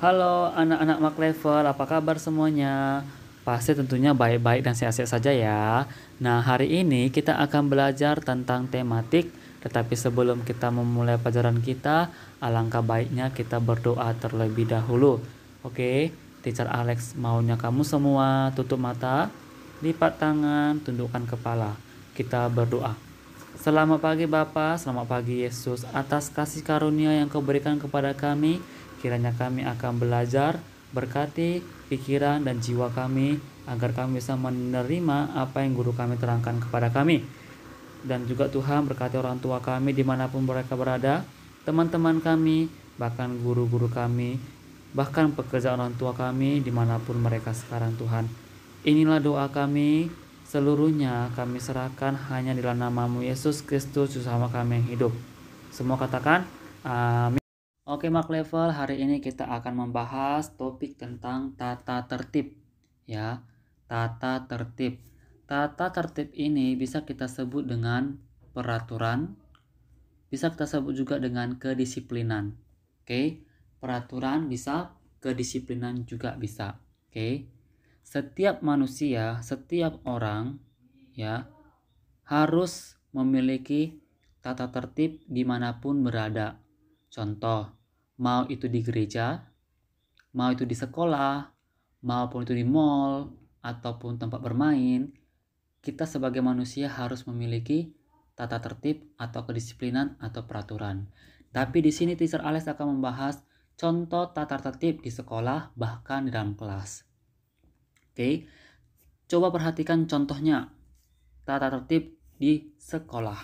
Halo anak-anak Maklevel, apa kabar semuanya? Pasti tentunya baik-baik dan sehat-sehat saja ya. Nah, hari ini kita akan belajar tentang tematik, tetapi sebelum kita memulai pelajaran kita, alangkah baiknya kita berdoa terlebih dahulu. Oke, Teacher Alex maunya kamu semua tutup mata, lipat tangan, tundukkan kepala. Kita berdoa. Selamat pagi Bapa, selamat pagi Yesus, atas kasih karunia yang Kau berikan kepada kami. Kiranya kami akan belajar, berkati pikiran dan jiwa kami, agar kami bisa menerima apa yang guru kami terangkan kepada kami. Dan juga Tuhan berkati orang tua kami dimanapun mereka berada, teman-teman kami, bahkan guru-guru kami, bahkan pekerjaan orang tua kami dimanapun mereka sekarang Tuhan. Inilah doa kami, seluruhnya kami serahkan hanya di dalam nama-Mu Yesus Kristus, Juru Selamat kami yang hidup. Semua katakan, amin. Oke Mark Level, hari ini kita akan membahas topik tentang tata tertib. Ya, tata tertib. Tata tertib ini bisa kita sebut dengan peraturan, bisa kita sebut juga dengan kedisiplinan. Oke, peraturan bisa, kedisiplinan juga bisa. Oke, setiap manusia, setiap orang, ya, harus memiliki tata tertib dimanapun berada. Contoh, mau itu di gereja, mau itu di sekolah, maupun itu di mall, ataupun tempat bermain, kita sebagai manusia harus memiliki tata tertib atau kedisiplinan atau peraturan. Tapi di sini Teacher Alex akan membahas contoh tata tertib di sekolah bahkan di dalam kelas. Oke, coba perhatikan contohnya tata tertib di sekolah.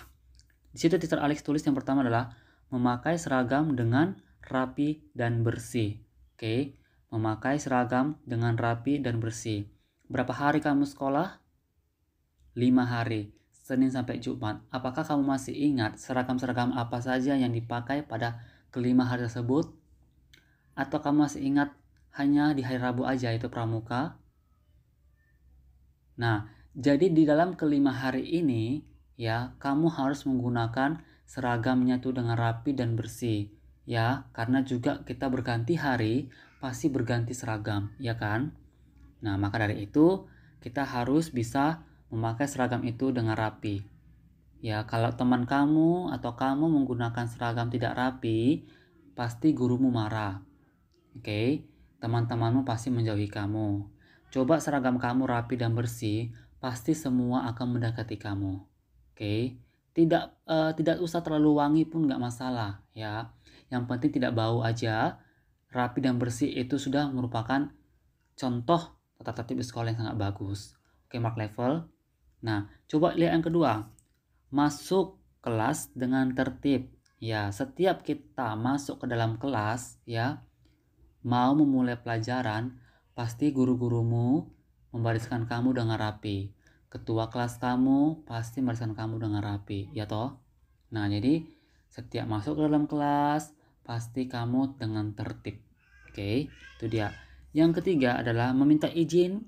Di situ Teacher Alex tulis yang pertama adalah memakai seragam dengan rapi dan bersih. Oke, memakai seragam dengan rapi dan bersih. Berapa hari kamu sekolah? 5 hari, Senin sampai Jumat. Apakah kamu masih ingat seragam-seragam apa saja yang dipakai pada kelima hari tersebut? Atau kamu masih ingat hanya di hari Rabu aja, itu pramuka? Nah, jadi di dalam kelima hari ini, ya, kamu harus menggunakan seragamnya tuh dengan rapi dan bersih. Ya, karena juga kita berganti hari, pasti berganti seragam, ya kan? Nah, maka dari itu, kita harus bisa memakai seragam itu dengan rapi. Ya, kalau teman kamu atau kamu menggunakan seragam tidak rapi, pasti gurumu marah. Oke, teman-temanmu pasti menjauhi kamu. Coba seragam kamu rapi dan bersih, pasti semua akan mendekati kamu. Oke, tidak usah terlalu wangi pun nggak masalah ya. Yang penting tidak bau aja. Rapi dan bersih itu sudah merupakan contoh tata tertib di sekolah yang sangat bagus. Oke, Mark Level. Nah, coba lihat yang kedua. Masuk kelas dengan tertib. Ya, setiap kita masuk ke dalam kelas ya, mau memulai pelajaran, pasti guru-gurumu membariskan kamu dengan rapi. Ketua kelas kamu pasti membariskan kamu dengan rapi, ya toh? Nah, jadi setiap masuk ke dalam kelas, pasti kamu dengan tertib. Oke, itu dia. Yang ketiga adalah meminta izin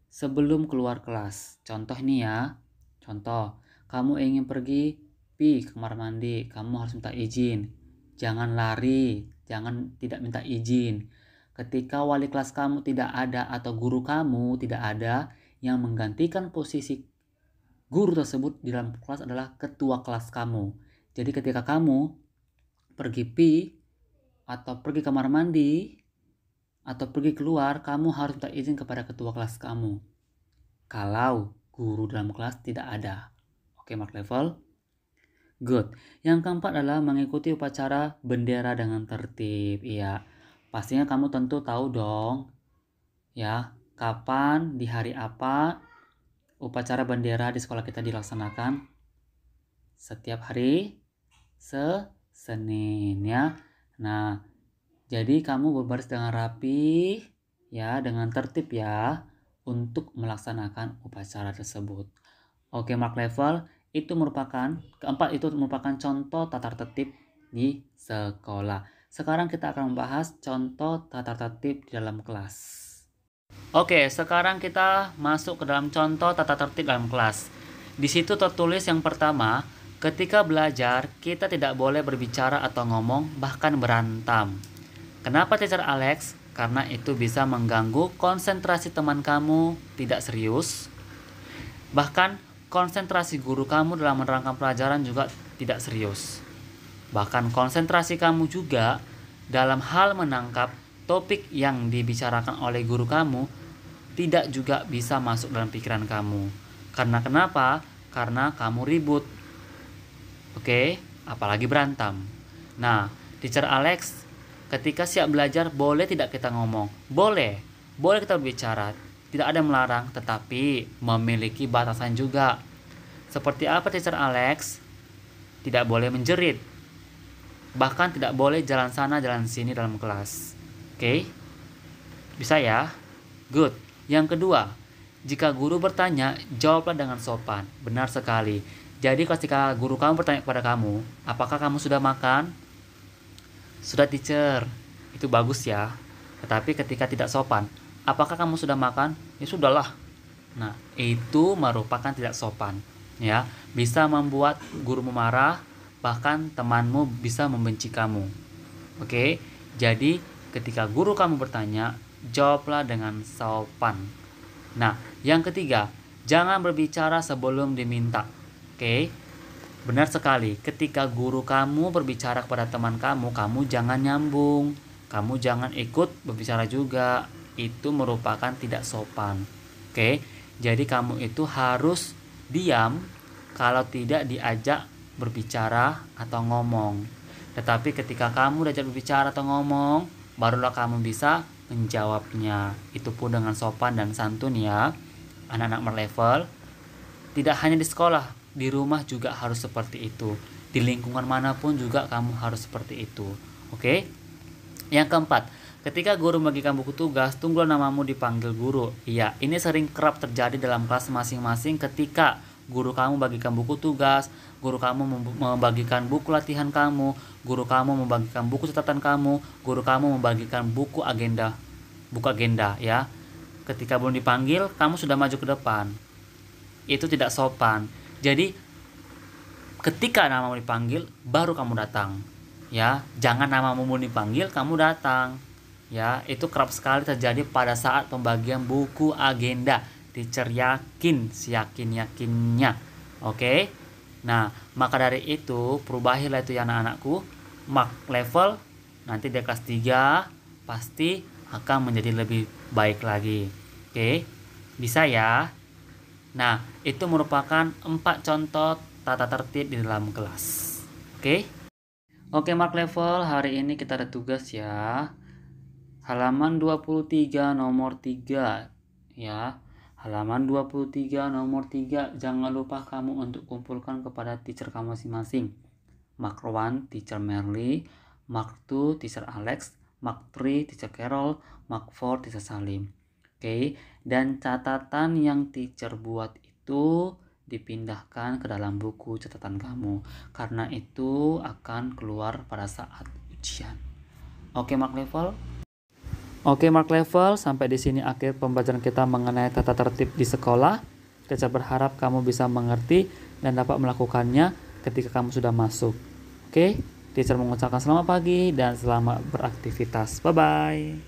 sebelum keluar kelas. Contoh nih ya. Contoh, kamu ingin pergi ke kamar mandi, kamu harus minta izin. Jangan lari, jangan tidak minta izin. Ketika wali kelas kamu tidak ada atau guru kamu tidak ada, yang menggantikan posisi guru tersebut di dalam kelas adalah ketua kelas kamu. Jadi ketika kamu pergi atau pergi kamar mandi atau pergi keluar, kamu harus minta izin kepada ketua kelas kamu. Kalau guru dalam kelas tidak ada. Oke, Mark Level. Good. Yang keempat adalah mengikuti upacara bendera dengan tertib. Iya, pastinya kamu tentu tahu dong, ya, kapan, di hari apa upacara bendera di sekolah kita dilaksanakan? Setiap hari Senin ya. Nah, jadi kamu berbaris dengan rapi, ya, dengan tertib ya, untuk melaksanakan upacara tersebut. Oke, Mark Level. Keempat itu merupakan contoh tata tertib di sekolah. Sekarang kita akan membahas contoh tata tertib di dalam kelas. Oke, sekarang kita masuk ke dalam contoh tata tertib dalam kelas. Di situ tertulis yang pertama, ketika belajar kita tidak boleh berbicara atau ngomong, bahkan berantem. Kenapa teacher Alex? Karena itu bisa mengganggu konsentrasi teman kamu tidak serius. Bahkan konsentrasi guru kamu dalam menerangkan pelajaran juga tidak serius. Bahkan konsentrasi kamu juga dalam hal menangkap topik yang dibicarakan oleh guru kamu tidak juga bisa masuk dalam pikiran kamu. Karena kenapa? Karena kamu ribut. Oke, apalagi berantem. Nah, teacher Alex, ketika siap belajar boleh tidak kita ngomong? Boleh kita berbicara. Tidak ada yang melarang, tetapi memiliki batasan juga. Seperti apa teacher Alex? Tidak boleh menjerit. Bahkan tidak boleh jalan sana jalan sini dalam kelas. Oke? Bisa ya? Good. Yang kedua, jika guru bertanya, jawablah dengan sopan. Benar sekali. Jadi ketika guru kamu bertanya kepada kamu, apakah kamu sudah makan? Sudah teacher. Itu bagus ya. Tetapi ketika tidak sopan, apakah kamu sudah makan? Ya sudahlah. Nah, itu merupakan tidak sopan. Ya, bisa membuat guru marah, bahkan temanmu bisa membenci kamu. Oke? Jadi ketika guru kamu bertanya, jawablah dengan sopan. Nah, yang ketiga, jangan berbicara sebelum diminta. Oke? Benar sekali, ketika guru kamu berbicara kepada teman kamu, kamu jangan nyambung. Kamu jangan ikut berbicara juga. Itu merupakan tidak sopan. Oke? Jadi kamu itu harus diam kalau tidak diajak berbicara atau ngomong. Tetapi ketika kamu diajak berbicara atau ngomong, barulah kamu bisa menjawabnya. Itu pun dengan sopan dan santun ya. Anak-anak merlevel, tidak hanya di sekolah, di rumah juga harus seperti itu. Di lingkungan manapun juga kamu harus seperti itu. Oke? Yang keempat, ketika guru membagikan buku tugas, tunggulah namamu dipanggil guru. Iya, ini sering kerap terjadi dalam kelas masing-masing ketika guru kamu bagikan buku tugas, guru kamu membagikan buku latihan kamu, guru kamu membagikan buku catatan kamu, guru kamu membagikan buku agenda ya. Ketika belum dipanggil, kamu sudah maju ke depan. Itu tidak sopan. Jadi ketika namamu dipanggil, baru kamu datang. Ya, jangan namamu dipanggil, kamu datang. Ya, itu kerap sekali terjadi pada saat pembagian buku agenda. Teacher yakin, seyakin-yakinnya. Oke? Nah, maka dari itu, perubahilah itu ya anak-anakku. Mark level, nanti di kelas 3, pasti akan menjadi lebih baik lagi. Oke? Bisa ya? Nah, itu merupakan 4 contoh tata tertib di dalam kelas. Oke? Oke, Mark level, hari ini kita ada tugas ya. Halaman 23 nomor 3 ya. Halaman 23 nomor 3, jangan lupa kamu untuk kumpulkan kepada teacher kamu masing-masing. Mark 1 teacher Merly, Mark 2 teacher Alex, Mark 3 teacher Carol, Mark 4 teacher Salim. Oke, dan catatan yang teacher buat itu dipindahkan ke dalam buku catatan kamu, karena itu akan keluar pada saat ujian. Oke, Mark level. Oke, Mark level, sampai di sini akhir pembelajaran kita mengenai tata tertib di sekolah. Teacher berharap kamu bisa mengerti dan dapat melakukannya ketika kamu sudah masuk. Oke, teacher mengucapkan selamat pagi dan selamat beraktivitas. Bye-bye.